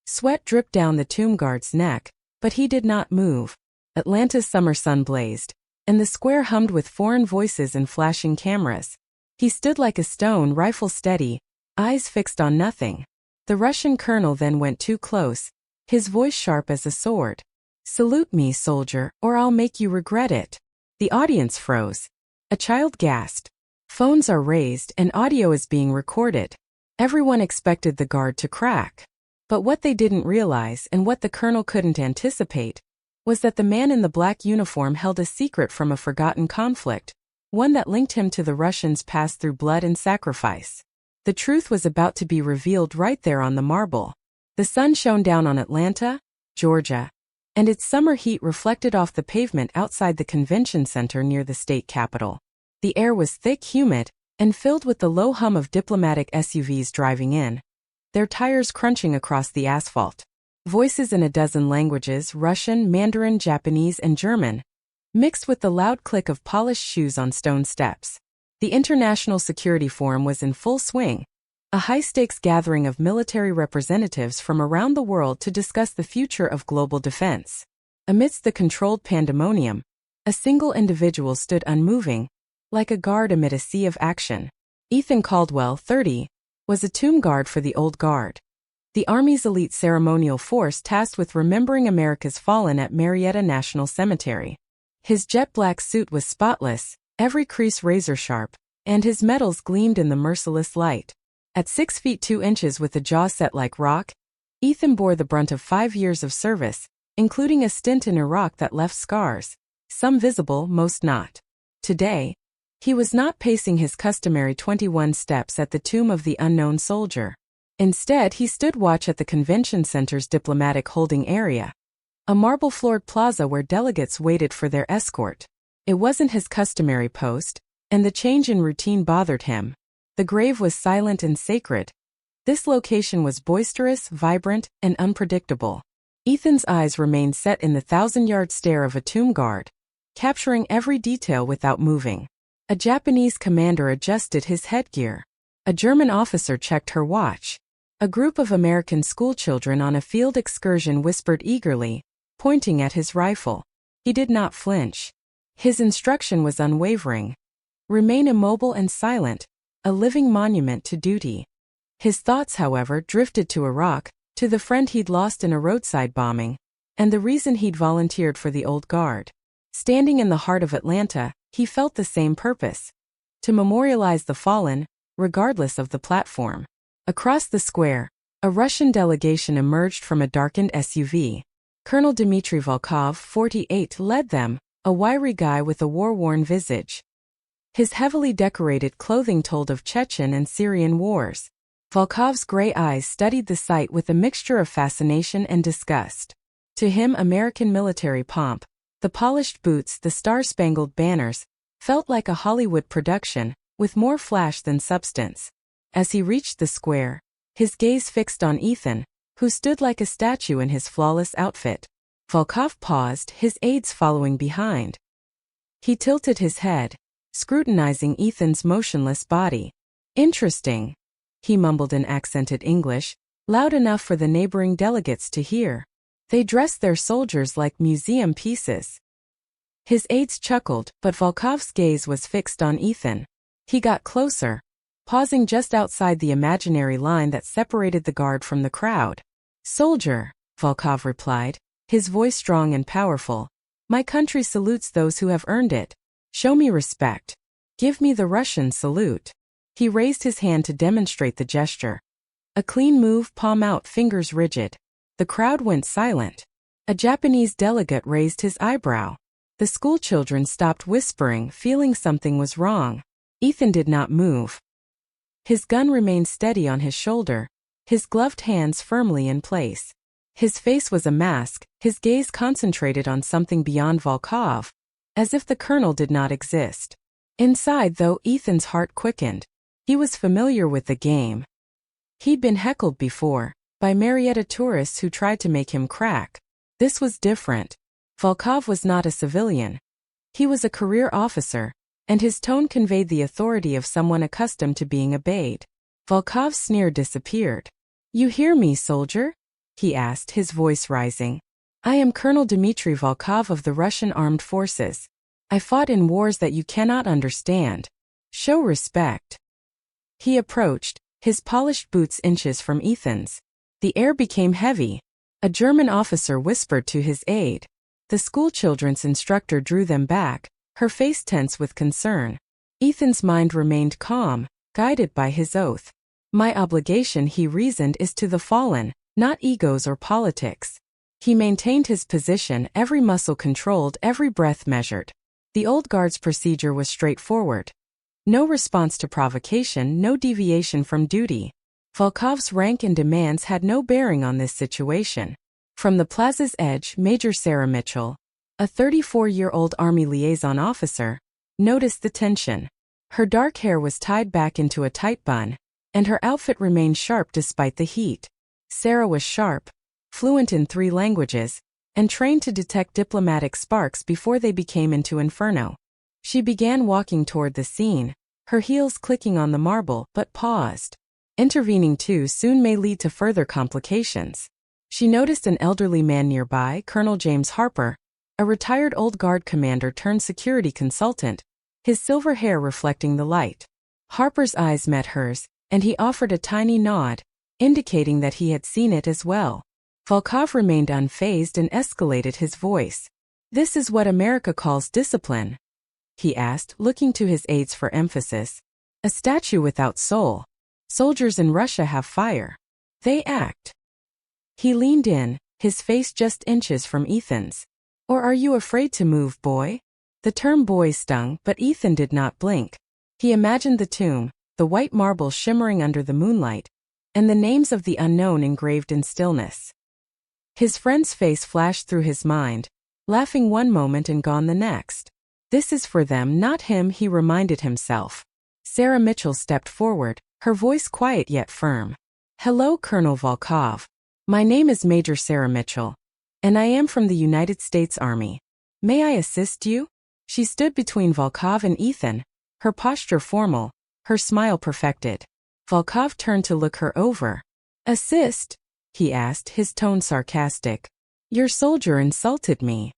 Sweat dripped down the tomb guard's neck, but he did not move. Atlanta's summer sun blazed, and the square hummed with foreign voices and flashing cameras. He stood like a stone, rifle steady, eyes fixed on nothing. The Russian colonel then went too close, his voice sharp as a sword. "Salute me, soldier, or I'll make you regret it." The audience froze. A child gasped. Phones are raised and audio is being recorded. Everyone expected the guard to crack. But what they didn't realize, and what the colonel couldn't anticipate, was that the man in the black uniform held a secret from a forgotten conflict, one that linked him to the Russians' past through blood and sacrifice. The truth was about to be revealed right there on the marble. The sun shone down on Atlanta, Georgia, and its summer heat reflected off the pavement outside the convention center near the state capitol. The air was thick, humid, and filled with the low hum of diplomatic SUVs driving in, their tires crunching across the asphalt. Voices in a dozen languages, Russian, Mandarin, Japanese, and German, mixed with the loud click of polished shoes on stone steps. The International Security Forum was in full swing, a high-stakes gathering of military representatives from around the world to discuss the future of global defense. Amidst the controlled pandemonium, a single individual stood unmoving, like a guard amid a sea of action. Ethan Caldwell, 30, was a tomb guard for the Old Guard, the Army's elite ceremonial force tasked with remembering America's fallen at Marietta National Cemetery. His jet-black suit was spotless, every crease razor-sharp, and his medals gleamed in the merciless light. At 6 feet 2 inches with a jaw set like rock, Ethan bore the brunt of 5 years of service, including a stint in Iraq that left scars, some visible, most not. Today, he was not pacing his customary 21 steps at the tomb of the unknown soldier. Instead, he stood watch at the convention center's diplomatic holding area, a marble-floored plaza where delegates waited for their escort. It wasn't his customary post, and the change in routine bothered him. The grave was silent and sacred. This location was boisterous, vibrant, and unpredictable. Ethan's eyes remained set in the 1,000-yard stare of a tomb guard, capturing every detail without moving. A Japanese commander adjusted his headgear. A German officer checked her watch. A group of American schoolchildren on a field excursion whispered eagerly, pointing at his rifle. He did not flinch. His instruction was unwavering. Remain immobile and silent, a living monument to duty. His thoughts, however, drifted to Iraq, to the friend he'd lost in a roadside bombing, and the reason he'd volunteered for the Old Guard. Standing in the heart of Atlanta, he felt the same purpose: to memorialize the fallen, regardless of the platform. Across the square, a Russian delegation emerged from a darkened SUV. Colonel Dmitry Volkov, 48, led them, a wiry guy with a war-worn visage. His heavily decorated clothing told of Chechen and Syrian wars. Volkov's gray eyes studied the sight with a mixture of fascination and disgust. To him, American military pomp, the polished boots, the star-spangled banners, felt like a Hollywood production, with more flash than substance. As he reached the square, his gaze fixed on Ethan, who stood like a statue in his flawless outfit. Volkov paused, his aides following behind. He tilted his head, scrutinizing Ethan's motionless body. "Interesting," he mumbled in accented English, loud enough for the neighboring delegates to hear. "They dress their soldiers like museum pieces." His aides chuckled, but Volkov's gaze was fixed on Ethan. He got closer, pausing just outside the imaginary line that separated the guard from the crowd. "Soldier," Volkov replied, his voice strong and powerful, "my country salutes those who have earned it. Show me respect. Give me the Russian salute." He raised his hand to demonstrate the gesture. A clean move, palm out, fingers rigid. The crowd went silent. A Japanese delegate raised his eyebrow. The schoolchildren stopped whispering, feeling something was wrong. Ethan did not move. His gun remained steady on his shoulder, his gloved hands firmly in place. His face was a mask, his gaze concentrated on something beyond Volkov, as if the colonel did not exist. Inside, though, Ethan's heart quickened. He was familiar with the game. He'd been heckled before, by Marietta tourists who tried to make him crack. This was different. Volkov was not a civilian. He was a career officer, and his tone conveyed the authority of someone accustomed to being obeyed. Volkov's sneer disappeared. "You hear me, soldier? he asked, his voice rising. I am Colonel Dmitry Volkov of the Russian Armed Forces. I fought in wars that you cannot understand. Show respect. He approached, his polished boots inches from Ethan's. The air became heavy. A German officer whispered to his aide. The schoolchildren's instructor drew them back, her face tense with concern. Ethan's mind remained calm, guided by his oath. My obligation, he reasoned, is to the fallen, not egos or politics. He maintained his position, every muscle controlled, every breath measured. The old guard's procedure was straightforward. No response to provocation, no deviation from duty. Volkov's rank and demands had no bearing on this situation. From the plaza's edge, Major Sarah Mitchell, a 34-year-old Army liaison officer, noticed the tension. Her dark hair was tied back into a tight bun, and her outfit remained sharp despite the heat. Sarah was sharp, fluent in 3 languages, and trained to detect diplomatic sparks before they became into inferno. She began walking toward the scene, her heels clicking on the marble, but paused. Intervening too soon may lead to further complications. She noticed an elderly man nearby, Colonel James Harper, a retired old guard commander turned security consultant, his silver hair reflecting the light. Harper's eyes met hers, and he offered a tiny nod, indicating that he had seen it as well. Volkov remained unfazed and escalated his voice. This is what America calls discipline, he asked, looking to his aides for emphasis. A statue without soul. Soldiers in Russia have fire. They act. He leaned in, his face just inches from Ethan's. Or are you afraid to move, boy? The term boy stung, but Ethan did not blink. He imagined the tomb, the white marble shimmering under the moonlight, and the names of the unknown engraved in stillness. His friend's face flashed through his mind, laughing one moment and gone the next. This is for them, not him, he reminded himself. Sarah Mitchell stepped forward, her voice quiet yet firm. Hello, Colonel Volkov. My name is Major Sarah Mitchell, and I am from the United States Army. May I assist you? She stood between Volkov and Ethan, her posture formal, her smile perfected. Volkov turned to look her over. Assist? He asked, his tone sarcastic. Your soldier insulted me.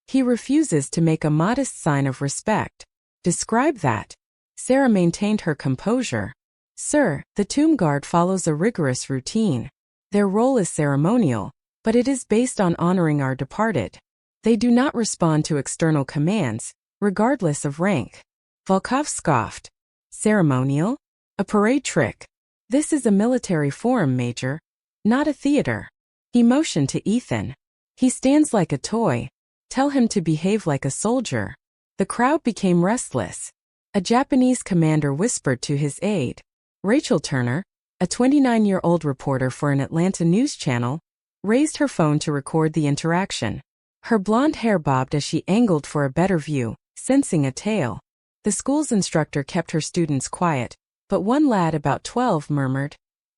He refuses to make a modest sign of respect. Describe that. Sarah maintained her composure. Sir, the tomb guard follows a rigorous routine. Their role is ceremonial, but it is based on honoring our departed. They do not respond to external commands, regardless of rank. Volkov scoffed. Ceremonial? A parade trick. This is a military forum, Major, not a theater. He motioned to Ethan. He stands like a toy. Tell him to behave like a soldier. The crowd became restless. A Japanese commander whispered to his aide. Rachel Turner, a 29-year-old reporter for an Atlanta news channel, raised her phone to record the interaction. Her blonde hair bobbed as she angled for a better view, sensing a tale. The school's instructor kept her students quiet, but one lad about 12 murmured,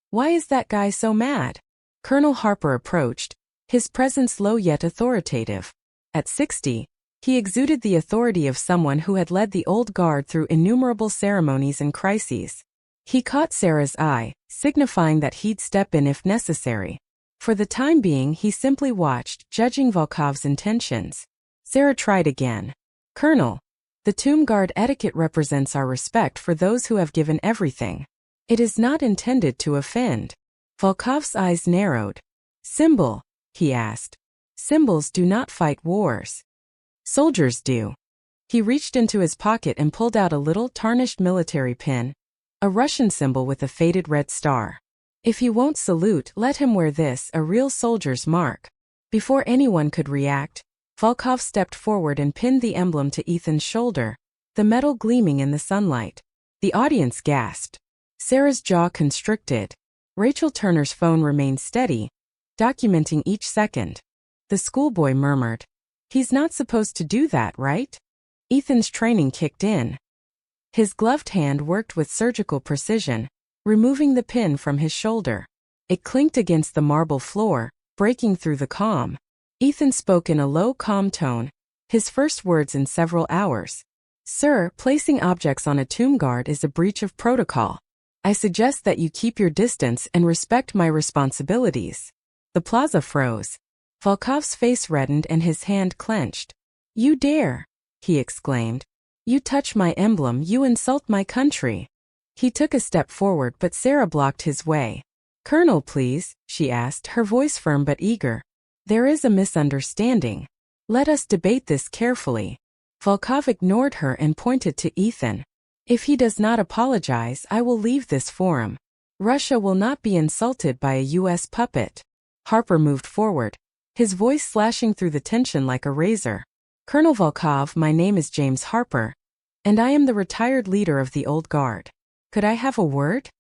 Why is that guy so mad? Colonel Harper approached, his presence low yet authoritative. At 60, he exuded the authority of someone who had led the old guard through innumerable ceremonies and crises. He caught Sarah's eye, signifying that he'd step in if necessary. For the time being, he simply watched, judging Volkov's intentions. Sarah tried again. Colonel, the tomb guard etiquette represents our respect for those who have given everything. It is not intended to offend. Volkov's eyes narrowed. Symbol, he asked. Symbols do not fight wars. Soldiers do. He reached into his pocket and pulled out a little tarnished military pin, a Russian symbol with a faded red star. If he won't salute, let him wear this, a real soldier's mark. Before anyone could react, Volkov stepped forward and pinned the emblem to Ethan's shoulder, the metal gleaming in the sunlight. The audience gasped. Sarah's jaw constricted. Rachel Turner's phone remained steady, documenting each second. The schoolboy murmured, He's not supposed to do that, right? Ethan's training kicked in. His gloved hand worked with surgical precision, removing the pin from his shoulder. It clinked against the marble floor, breaking through the calm. Ethan spoke in a low, calm tone, his first words in several hours. Sir, placing objects on a tomb guard is a breach of protocol. I suggest that you keep your distance and respect my responsibilities. The plaza froze. Volkov's face reddened and his hand clenched. "You dare!" he exclaimed. "You touch my emblem, you insult my country." He took a step forward but Sarah blocked his way. "Colonel, please," she asked, her voice firm but eager. "There is a misunderstanding. Let us debate this carefully." Volkov ignored her and pointed to Ethan. "If he does not apologize, I will leave this forum. Russia will not be insulted by a U.S. puppet." Harper moved forward, his voice slashing through the tension like a razor. "Colonel Volkov, my name is James Harper, and I am the retired leader of the Old Guard. Could I have a word?"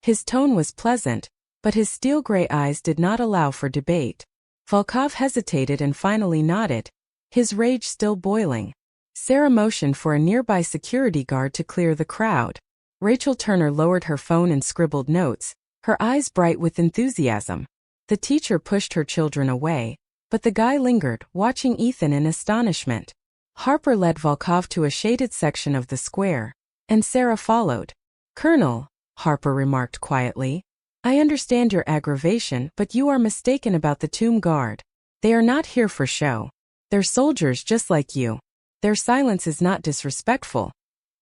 His tone was pleasant, but his steel-gray eyes did not allow for debate. Volkov hesitated and finally nodded, his rage still boiling. Sarah motioned for a nearby security guard to clear the crowd. Rachel Turner lowered her phone and scribbled notes, her eyes bright with enthusiasm. The teacher pushed her children away, but the guy lingered, watching Ethan in astonishment. Harper led Volkov to a shaded section of the square, and Sarah followed. "Colonel," Harper remarked quietly, "I understand your aggravation, but you are mistaken about the Tomb Guard. They are not here for show. They're soldiers just like you. Their silence is not disrespectful.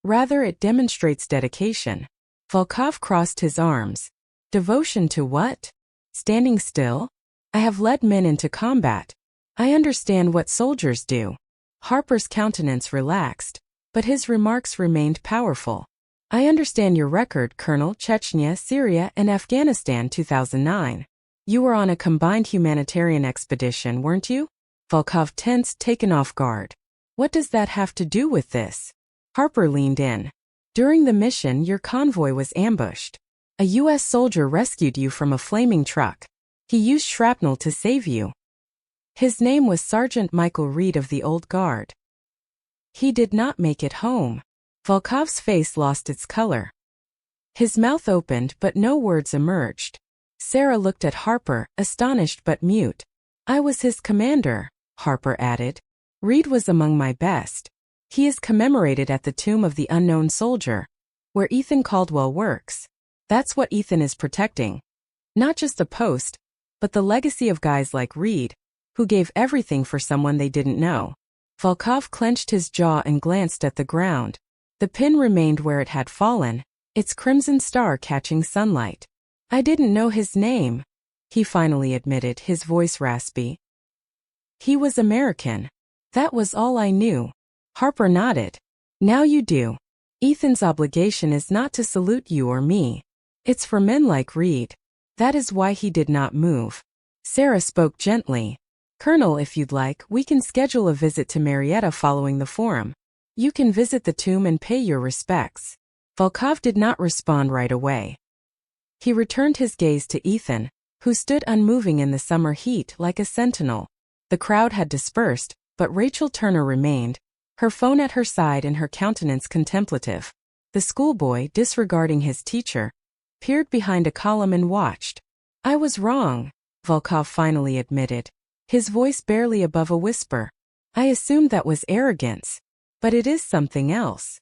Rather, it demonstrates dedication." Volkov crossed his arms. "Devotion to what? Standing still? I have led men into combat. I understand what soldiers do." Harper's countenance relaxed, but his remarks remained powerful. "I understand your record, Colonel. Chechnya, Syria, and Afghanistan 2009. You were on a combined humanitarian expedition, weren't you?" Volkov tensed, taken off guard. "What does that have to do with this?" Harper leaned in. "During the mission, your convoy was ambushed. A U.S. soldier rescued you from a flaming truck. He used shrapnel to save you. His name was Sergeant Michael Reed of the Old Guard. He did not make it home." Volkov's face lost its color. His mouth opened but no words emerged. Sarah looked at Harper, astonished but mute. "I was his commander," Harper added. "Reed was among my best. He is commemorated at the Tomb of the Unknown Soldier, where Ethan Caldwell works. That's what Ethan is protecting. Not just a post, but the legacy of guys like Reed, who gave everything for someone they didn't know." Volkov clenched his jaw and glanced at the ground. The pin remained where it had fallen, its crimson star catching sunlight. "I didn't know his name," he finally admitted, his voice raspy. "He was American. That was all I knew." Harper nodded. "Now you do. Ethan's obligation is not to salute you or me. It's for men like Reed. That is why he did not move." Sarah spoke gently. "Colonel, if you'd like, we can schedule a visit to Marietta following the forum. You can visit the tomb and pay your respects." Volkov did not respond right away. He returned his gaze to Ethan, who stood unmoving in the summer heat like a sentinel. The crowd had dispersed, but Rachel Turner remained, her phone at her side and her countenance contemplative. The schoolboy, disregarding his teacher, peered behind a column and watched. "I was wrong," Volkov finally admitted, his voice barely above a whisper. "I assumed that was arrogance. But it is something else."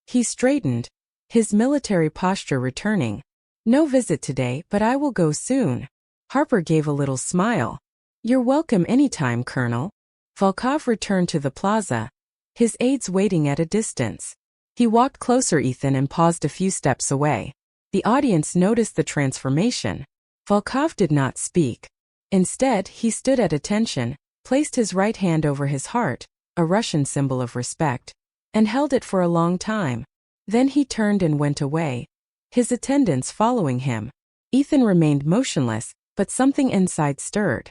He straightened, his military posture returning. "No visit today, but I will go soon." Harper gave a little smile. "You're welcome anytime, Colonel." Volkov returned to the plaza, his aides waiting at a distance. He walked closer Ethan and paused a few steps away. The audience noticed the transformation. Volkov did not speak. Instead, he stood at attention, placed his right hand over his heart, a Russian symbol of respect, and held it for a long time. Then he turned and went away, his attendants following him. Ethan remained motionless, but something inside stirred.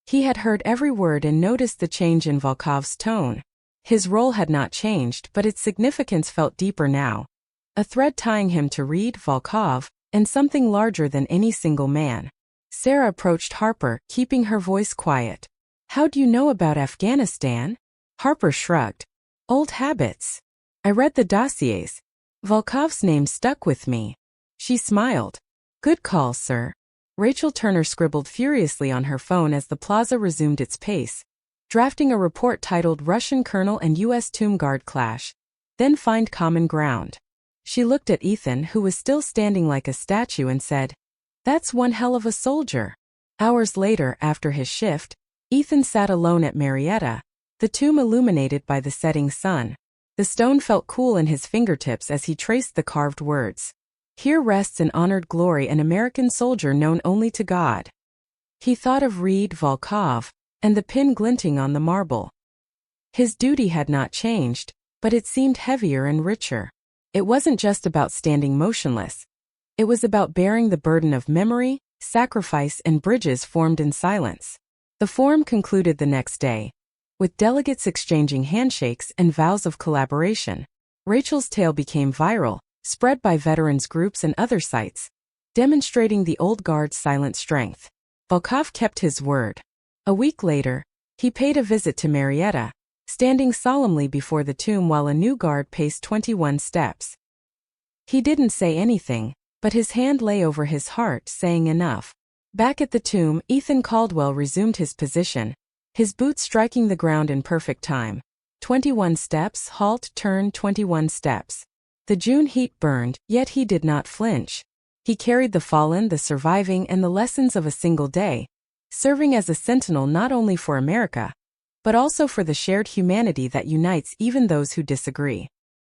He had heard every word and noticed the change in Volkov's tone. His role had not changed, but its significance felt deeper now. A thread tying him to Reed, Volkov, and something larger than any single man. Sarah approached Harper, keeping her voice quiet. "How do you know about Afghanistan?" Harper shrugged. "Old habits. I read the dossiers. Volkov's name stuck with me." She smiled. "Good call, sir." Rachel Turner scribbled furiously on her phone as the plaza resumed its pace, drafting a report titled "Russian Colonel and U.S. Tomb Guard Clash. Then Find Common Ground." She looked at Ethan, who was still standing like a statue, and said, "That's one hell of a soldier." Hours later, after his shift, Ethan sat alone at Marietta, the tomb illuminated by the setting sun. The stone felt cool in his fingertips as he traced the carved words. Here rests in honored glory an American soldier known only to God. He thought of Reed Volkov, and the pin glinting on the marble. His duty had not changed, but it seemed heavier and richer. It wasn't just about standing motionless. It was about bearing the burden of memory, sacrifice, and bridges formed in silence. The forum concluded the next day, with delegates exchanging handshakes and vows of collaboration. Rachel's tale became viral, spread by veterans groups and other sites, demonstrating the old guard's silent strength. Volkov kept his word. A week later, he paid a visit to Marietta, standing solemnly before the tomb while a new guard paced 21 steps. He didn't say anything, but his hand lay over his heart, saying enough. Back at the tomb, Ethan Caldwell resumed his position, his boots striking the ground in perfect time. 21 steps, halt, turn, 21 steps. The June heat burned, yet he did not flinch. He carried the fallen, the surviving, and the lessons of a single day, serving as a sentinel not only for America, but also for the shared humanity that unites even those who disagree.